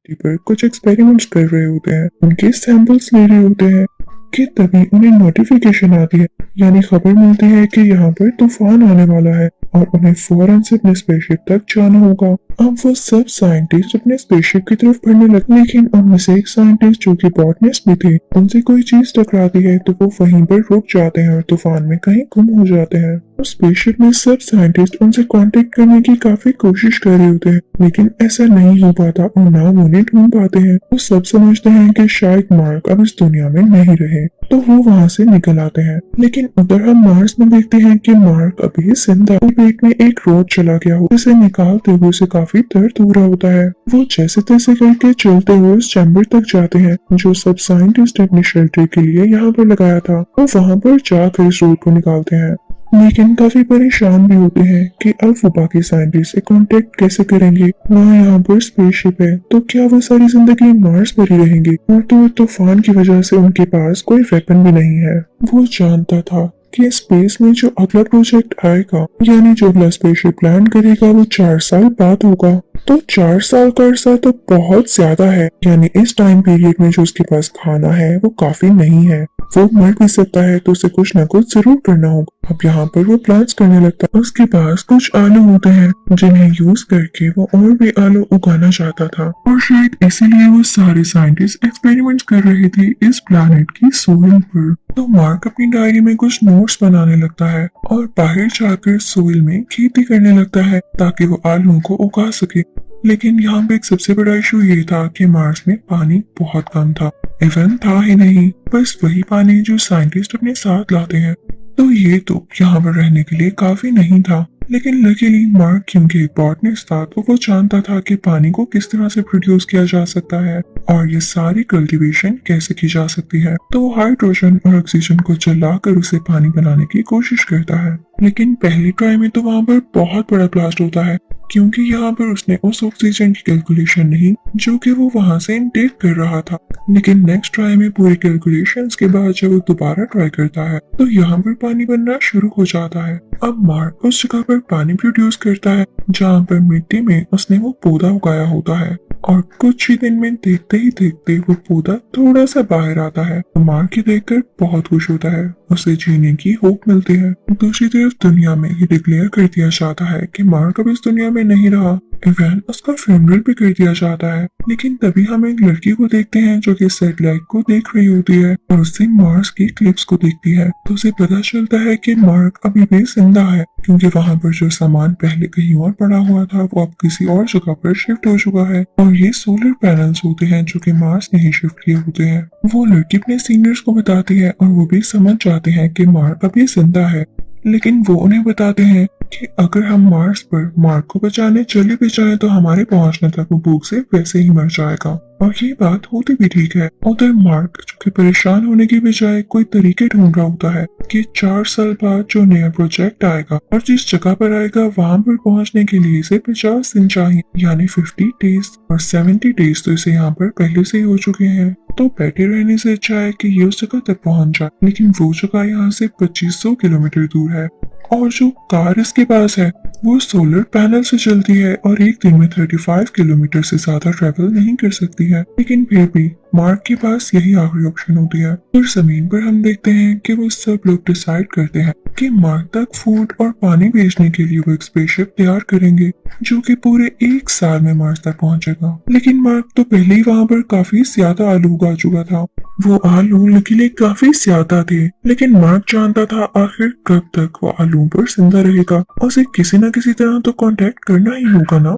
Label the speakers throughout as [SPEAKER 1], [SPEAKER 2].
[SPEAKER 1] धरती पर कुछ एक्सपेरिमेंट्स कर रहे होते हैं, उनके सैंपल्स ले रहे होते हैं कि तभी उन्हें नोटिफिकेशन आती है, यानी खबर मिलती है कि यहाँ पर तूफान आने वाला है और उन्हें फौरन से अपने स्पेसशिप तक जाना होगा। अब वो सब साइंटिस्ट अपने स्पेसशिप की तरफ बढ़ने लगे, लेकिन उनमें से एक साइंटिस्ट जो कि बॉटनिस्ट भी थे, उनसे कोई चीज टकराती है तो वो वहीं पर रुक जाते हैं और तूफान में कहीं गुम हो जाते हैं। और स्पेसशिप में सब साइंटिस्ट उनसे कांटेक्ट करने की काफी कोशिश कर रहे होते हैं, लेकिन ऐसा नहीं हो पाता और ना वो उन्हें ढूंढ पाते हैं। वो सब समझते हैं कि शायद मार्क अब इस दुनिया में नहीं रहे, तो वो वहाँ से निकल आते हैं। लेकिन उधर हम मार्स में देखते हैं कि मार्क अभी जिंदा पेट में एक रोड चला गया हो, जिसे निकालते हुए उसे काफी दर्द हो रहा होता है। वो जैसे तैसे करके चलते हुए उस चैम्बर तक जाते हैं जो सब साइंटिस्ट ने अपने शेल्टर के लिए यहाँ पर लगाया था। वो वहाँ पर जाकर इस रोड को निकालते हैं, लेकिन काफी परेशान भी होते हैं कि अब वो बाकी साइंटिस्ट से कांटेक्ट कैसे करेंगे। वहाँ यहाँ पर स्पेसशिप है, तो क्या वो सारी जिंदगी मार्स पर ही रहेंगे? और तो तूफान की वजह से उनके पास कोई वेपन भी नहीं है। वो जानता था कि स्पेस में जो अगला प्रोजेक्ट आएगा, यानी जो अगला स्पेसशिप लैंड करेगा, वो 4 साल बाद होगा। तो 4 साल का अरसा तो बहुत ज्यादा है, यानी इस टाइम पीरियड में जो उसके पास खाना है वो काफी नहीं है। वो मर भी सकता है, तो उसे कुछ न कुछ जरूर करना होगा। अब यहाँ पर वो प्लान्स करने लगता है। उसके पास कुछ आलू होते हैं जिन्हें यूज करके वो और भी आलू उगाना चाहता था, और शायद इसीलिए वो सारे साइंटिस्ट एक्सपेरिमेंट्स कर रहे थे इस प्लानेट की सोइल पर। तो मार्क अपनी डायरी में कुछ नोट्स बनाने लगता है और बाहर जाकर सोइल में खेती करने लगता है ताकि वो आलू को उगा सके। लेकिन यहाँ पे एक सबसे बड़ा इशू ये था कि मार्स में पानी बहुत कम था, इवन था ही नहीं, बस वही पानी जो साइंटिस्ट अपने साथ लाते हैं। तो ये तो यहाँ पर रहने के लिए काफी नहीं था। लेकिन लकीली मार्क क्योंकि एक बॉटनिस्ट था, तो वो जानता था कि पानी को किस तरह से प्रोड्यूस किया जा सकता है और ये सारी कल्टीवेशन कैसे की जा सकती है। तो वो हाइड्रोजन और ऑक्सीजन को जलाकर उसे पानी बनाने की कोशिश करता है। लेकिन पहली ट्राई में तो वहाँ पर बहुत बड़ा ब्लास्ट होता है, क्योंकि यहाँ पर उसने उस ऑक्सीजन की कैलकुलेशन नहीं जो कि वो वहां से इनटेक कर रहा था। लेकिन नेक्स्ट ट्राई में पूरी कैलकुलेशंस के बाद जब वो दोबारा ट्राई करता है तो यहाँ पर पानी बनना शुरू हो जाता है। अब मार्क उस जगह पर पानी प्रोड्यूस करता है जहाँ पर मिट्टी में उसने वो पौधा उगाया होता है, और कुछ ही दिन में देखते ही देखते वो पौधा थोड़ा सा बाहर आता है। तो मार्क ये देखकर बहुत खुश होता है, उसे जीने की होप मिलती है। दूसरी तरफ दुनिया में ये डिक्लेयर कर दिया जाता है कि मार्क अब इस दुनिया में नहीं रहा। इवन उसका फ्यूनरल भी कर दिया जाता है। लेकिन तभी हम एक लड़की को देखते हैं जो कि सैटेलाइट को देख रही होती है और उससे मार्स की क्लिप्स को देखती है। तो उसे पता चलता है कि मार्क अभी भी जिंदा है, क्योंकि वहाँ पर जो सामान पहले कहीं और पड़ा हुआ था वो अब किसी और जगह पर शिफ्ट हो चुका है, और ये सोलर पैनल्स होते हैं जो कि मार्स ने ही शिफ्ट किए होते हैं। वो लड़की अपने सीनियर्स को बताती है और वो भी समझ जाते हैं कि मार्क अभी जिंदा है। लेकिन वो उन्हें बताते हैं कि अगर हम मार्स पर मार्क को बचाने चले भी जाएं तो हमारे पहुंचने तक वो भूख से वैसे ही मर जाएगा। और ये बात होती भी ठीक है। उधर मार्क जो कि परेशान होने की बजाय कोई तरीके ढूंढ रहा होता है कि 4 साल बाद जो नया प्रोजेक्ट आएगा और जिस जगह पर आएगा वहां पर पहुंचने के लिए इसे 50 दिन चाहिए, यानी 50 डेज, और 70 डेज तो इसे यहाँ पर पहले से ही हो चुके हैं। तो बैठे रहने से अच्छा है कि ये उस जगह तक पहुंच जाए। लेकिन वो जगह यहाँ से 2500 किलोमीटर दूर है, और जो कार इसके पास है वो सोलर पैनल से चलती है और एक दिन में 35 किलोमीटर से ज्यादा ट्रेवल नहीं कर सकती है। लेकिन फिर भी मार्क के पास यही आखिरी ऑप्शन होती है। और जमीन पर हम देखते हैं कि वो सब लोग डिसाइड करते हैं कि मार्क तक फूड और पानी भेजने के लिए वो एक स्पेसशिप तैयार करेंगे जो कि पूरे 1 साल में मार्स तक पहुंचेगा। लेकिन मार्क तो पहले ही वहाँ पर काफी ज्यादा आलू उगा चुका था। वो आलू लकीली काफी ज्यादा थे, लेकिन मार्क जानता था आखिर कब तक वो आलू पर जिंदा रहेगा। उसे किसी न किसी तरह तो कांटेक्ट करना ही होगा ना।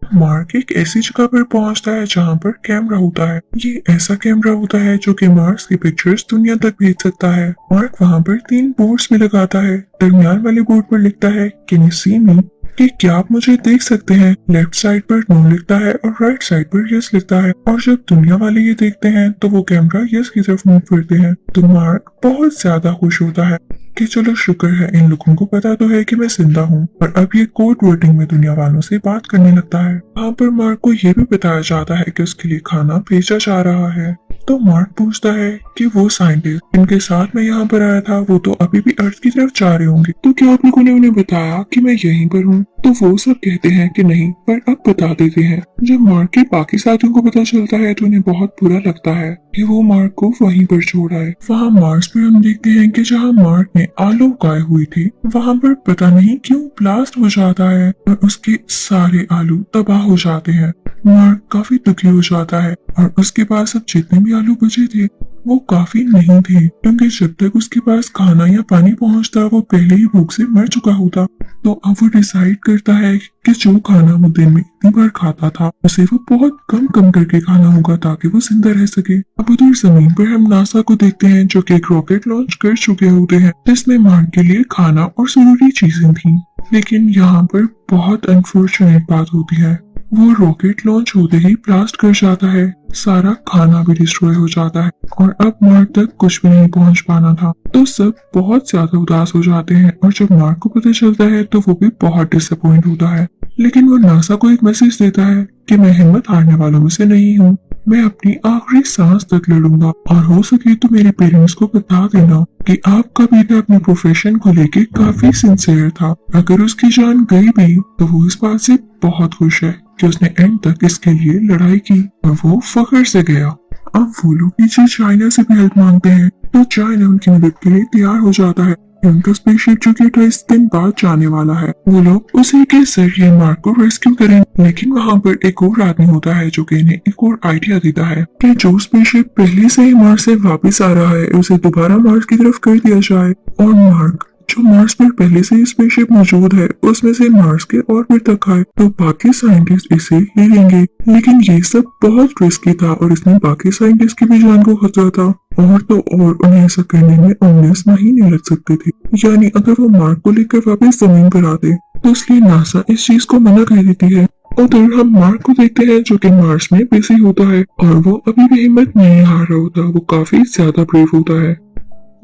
[SPEAKER 1] मार्क एक ऐसी जगह पर पहुंचता है जहां पर कैमरा होता है। ये ऐसा कैमरा होता है जो कि मार्स की पिक्चर्स दुनिया तक भेज सकता है। मार्क वहां पर 3 बोर्ड्स भी लगाता है। दरमियान वाले बोर्ड पर लिखता है कैन यू सी मी, कि क्या आप मुझे देख सकते हैं। लेफ्ट साइड पर नो लिखता है और राइट साइड पर यस लिखता है। और जब दुनिया वाले ये देखते हैं तो वो कैमरा यस की तरफ मूव करते हैं। तो मार्क बहुत ज्यादा खुश होता है कि चलो शुक्र है, इन लोगों को पता तो है कि मैं जिंदा हूँ। और अब ये कोड वर्डिंग में दुनिया वालों से बात करने लगता है। वहाँ पर मार्क को ये भी बताया जाता है कि उसके लिए खाना भेजा जा रहा है। तो मार्क पूछता है कि वो साइंटिस्ट इनके साथ मैं यहाँ पर आया था वो तो अभी भी अर्थ की तरफ जा रहे होंगे, तो क्या आप लोगों ने उन्हें बताया कि मैं यहीं पर हूँ? तो वो सब कहते हैं कि नहीं, पर अब बता देते हैं। जब मार्क के बाकी साथियों को पता चलता है तो उन्हें बहुत बुरा लगता है कि वो मार्क को वहीं पर छोड़ आए। वहाँ मार्स पर हम देखते हैं कि जहाँ मार्क ने आलू उगाए हुई थी वहाँ पर पता नहीं क्यों ब्लास्ट हो जाता है और उसके सारे आलू तबाह हो जाते हैं। मार्क काफी दुखी हो जाता है और उसके पास अब जितने भी आलू बचे थे वो काफी नहीं थे, क्योंकि जब तक उसके पास खाना या पानी पहुंचता वो पहले ही भूख से मर चुका होता। तो अब वो डिसाइड करता है कि जो खाना वो दिन में इतनी बार खाता था उसे वो बहुत कम कम करके खाना होगा ताकि वो जिंदा रह सके। अब उधर जमीन पर हम नासा को देखते हैं जो कि एक रॉकेट लॉन्च कर चुके होते हैं जिसमें मार्क के लिए खाना और जरूरी चीजें थी। लेकिन यहाँ पर बहुत अनफॉर्चुनेट बात होती है, वो रॉकेट लॉन्च होते ही ब्लास्ट कर जाता है, सारा खाना भी डिस्ट्रॉय हो जाता है और अब मार्क तक कुछ भी नहीं पहुंच पाना था। तो सब बहुत ज्यादा उदास हो जाते हैं और जब मार्क को पता चलता है तो वो भी बहुत डिसअपॉइंट होता है। लेकिन वो नासा को एक मैसेज देता है कि मैं हिम्मत हारने वालों में से नहीं हूँ, मैं अपनी आखिरी सांस तक लड़ूंगा और हो सके तो मेरे पेरेंट्स को बता देना कि आपका बेटा अपने प्रोफेशन को लेके काफी सिंसियर था। अगर उसकी जान गई भी तो वो इस बात से बहुत खुश है कि उसने एंड तक इसके लिए लड़ाई की और वो फख्र से गया। अब वो लोग नीचे चाइना से भी हेल्प मांगते हैं तो चाइना उनकी मदद के लिए तैयार हो जाता है। उनका स्पेसशिप जो कि 28 दिन बाद जाने वाला है, वो लोग उसी के जरिए मार्क को रेस्क्यू करेंगे। लेकिन वहाँ पर एक और आदमी होता है जो कि इन्हें एक और आइडिया देता है कि जो स्पेसशिप पहले से ही मार्स से वापस आ रहा है उसे दोबारा मार्स की तरफ कर दिया जाए और मार्क जो मार्स पर पहले से ही स्पेसशिप मौजूद है उसमें से मार्स के ऑर्बिट तक आए तो बाकी साइंटिस्ट इसे ले लेंगे। लेकिन ये सब बहुत रिस्की था और इसमें बाकी साइंटिस्ट की भी जान को खतरा था और तो और उन्हें ऐसा करने में 19 महीने लग सकते थे, यानी अगर वो मार्क को लेकर वापस जमीन पर आते तो इसलिए नासा इस चीज को मना कर देती है। उधर हम मार्क को देखते हैं जो कि मार्स में बिजी होता है और वो अभी भी हिम्मत नहीं हार रहा होता, वो काफी ज्यादा ब्रेव होता है।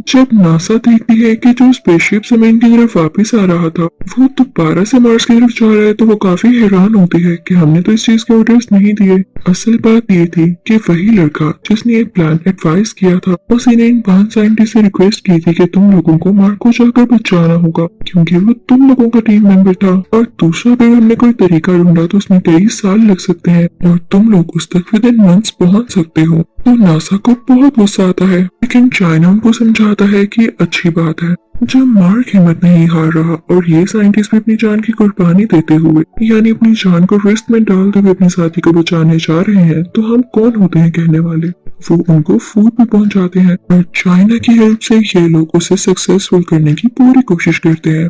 [SPEAKER 1] जब नासा देखती है कि जो स्पेसशिप जमीन की तरफ वापस आ रहा था वो दोबारा से मार्स की तरफ जा रहा है तो वो काफी हैरान होती है कि हमने तो इस चीज के ऑर्डर्स नहीं दिए। असल बात ये थी कि वही लड़का जिसने एक प्लान एडवाइस किया था उसी ने इन 5 साइंटिस्ट से रिक्वेस्ट की थी कि तुम लोगों को मार्क को जाकर बचाना होगा क्योंकि वो तुम लोगों का टीम मेंबर था और दूसरा अगर हमने कोई तरीका ढूंढा तो उसमें कई साल लग सकते हैं और तुम लोग उस तक विद इन मंथ्स पहुंच सकते हो। तो नासा को बहुत गुस्सा आता है लेकिन चाइना उनको समझाता है कि ये अच्छी बात है। जब मार्क हिम्मत नहीं हार रहा और ये साइंटिस्ट भी अपनी जान की कुर्बानी देते हुए यानी अपनी जान को रिस्क में डालते हुए अपने साथी को बचाने जा रहे हैं तो हम कौन होते हैं कहने वाले। वो उनको फूड भी पहुंचाते हैं और चाइना की हेल्प से ये लोग उसे सक्सेसफुल करने की पूरी कोशिश करते हैं।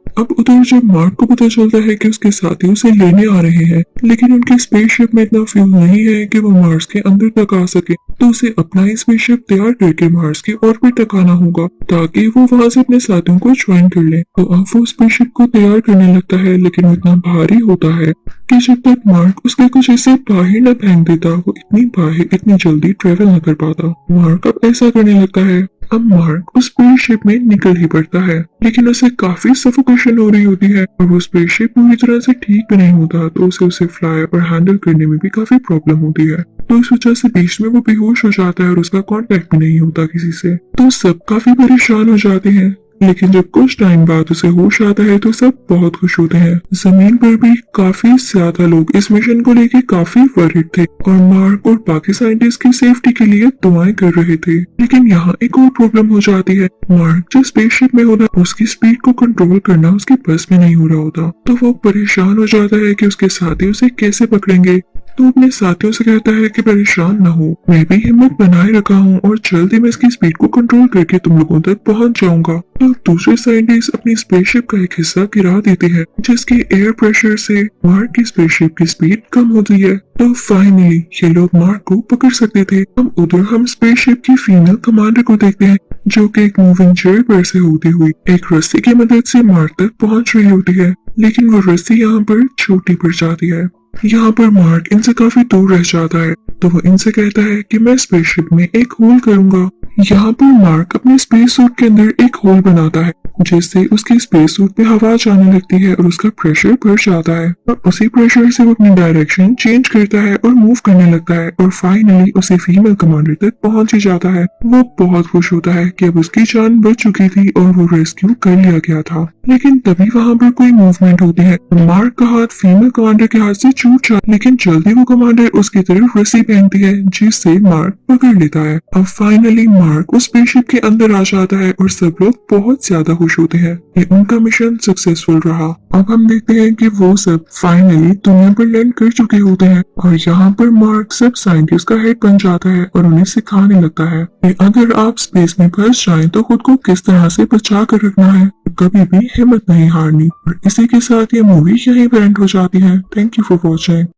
[SPEAKER 1] अब उधर जब मार्क को पता चलता है कि उसके साथी उसे लेने आ रहे हैं लेकिन उनके स्पेसशिप में इतना फ्यूल नहीं है कि वो मार्स के अंदर तक आ सके तो उसे अपना ही स्पेसशिप तैयार करके मार्स की ऑर्बिट तक आना होगा ताकि वो वहां से अपने साथियों को ज्वाइन कर ले। तो अब वो स्पेसशिप को तैयार करने लगता है लेकिन वो इतना भारी होता है कि जब तक मार्क उसके कुछ ऐसे बाहर न फेंक देता वो इतनी बाहर इतनी जल्दी ट्रेवल न कर पाता। मार्क अब ऐसा करने लगता है। अब मार्क उस स्पेसशिप में निकल ही पड़ता है लेकिन उसे काफी सफोकेशन हो रही होती है और वो स्पेसशिप पूरी तरह से ठीक भी नहीं होता तो उसे फ्लाई और हैंडल करने में भी काफी प्रॉब्लम होती है। तो इस वजह से बीच में वो बेहोश हो जाता है और उसका कांटेक्ट भी नहीं होता किसी से। तो सब काफी परेशान हो जाते हैं लेकिन जब कुछ टाइम बाद उसे होश आता है तो सब बहुत खुश होते हैं। जमीन पर भी काफी ज्यादा लोग इस मिशन को लेके काफी वरीड थे और मार्क और बाकी साइंटिस्ट की सेफ्टी के लिए दुआएं कर रहे थे। लेकिन यहाँ एक और प्रॉब्लम हो जाती है। मार्क जो स्पेसशिप में होता है उसकी स्पीड को कंट्रोल करना उसके बस में नहीं हो रहा होता तो वो परेशान हो जाता है कि उसके साथी उसे कैसे पकड़ेंगे। तो अपने साथियों से कहता है कि परेशान न हो, मैं भी हिम्मत बनाए रखा हूँ और जल्दी मैं इसकी स्पीड को कंट्रोल करके तुम लोगों तक पहुंच जाऊंगा। तो दूसरे साइंटिस्ट अपनी स्पेसशिप का एक हिस्सा गिरा देते हैं जिसके एयर प्रेशर से मार्क की स्पेसशिप की स्पीड कम होती है। तो फाइनली ये लोग मार्क को पकड़ सकते थे। अब उधर हम स्पेसशिप की फीमेल कमांडर को देखते हैं जो कि एक मूविंग चेयर पर से होती हुई एक रस्सी की मदद से मार्क तक पहुंच रही होती है लेकिन वो रस्सी यहाँ पर छोटी पड़ जाती है। यहाँ पर मार्क इनसे काफी दूर रह जाता है तो वो इनसे कहता है कि मैं स्पेसशिप में एक होल करूंगा यहाँ पर मार्क अपने स्पेस सूट के अंदर एक होल बनाता है, जिससे उसके स्पेस सूट पे हवा जाने लगती है और उसका प्रेशर बढ़ जाता है और उसी प्रेशर से वो अपनी डायरेक्शन चेंज करता है और मूव करने लगता है और फाइनली उसे फीमेल कमांडर तक पहुंच ही जाता है। वो बहुत खुश होता है कि अब उसकी जान बच चुकी थी और वो रेस्क्यू कर लिया गया था। लेकिन तभी वहाँ पर कोई मूवमेंट होती है। मार्क का हाथ फीमेल कमांडर के हाथ से छूट जाता है, लेकिन जल्दी वो कमांडर उसकी तरफ रस्सी पहनती है, जिससे मार्क पकड़ लेता है। अब फाइनली मार्क उस स्पेसशिप के अंदर आ जाता है और सब लोग बहुत ज्यादा खुश होते हैं कि उनका मिशन सक्सेसफुल रहा। अब हम देखते हैं कि वो सब फाइनली दुनिया पर लैंड कर चुके होते हैं और यहाँ पर मार्क सब साइंटिस्ट का हेड बन जाता है और उन्हें सिखाने लगता है कि अगर आप स्पेस में फंस जाएं तो खुद को किस तरह से बचा कर रखना है, कभी भी हिम्मत नहीं हारनी। और इसी के साथ ये मूवी यहीं पर एंड हो जाती है। Thank you for watching.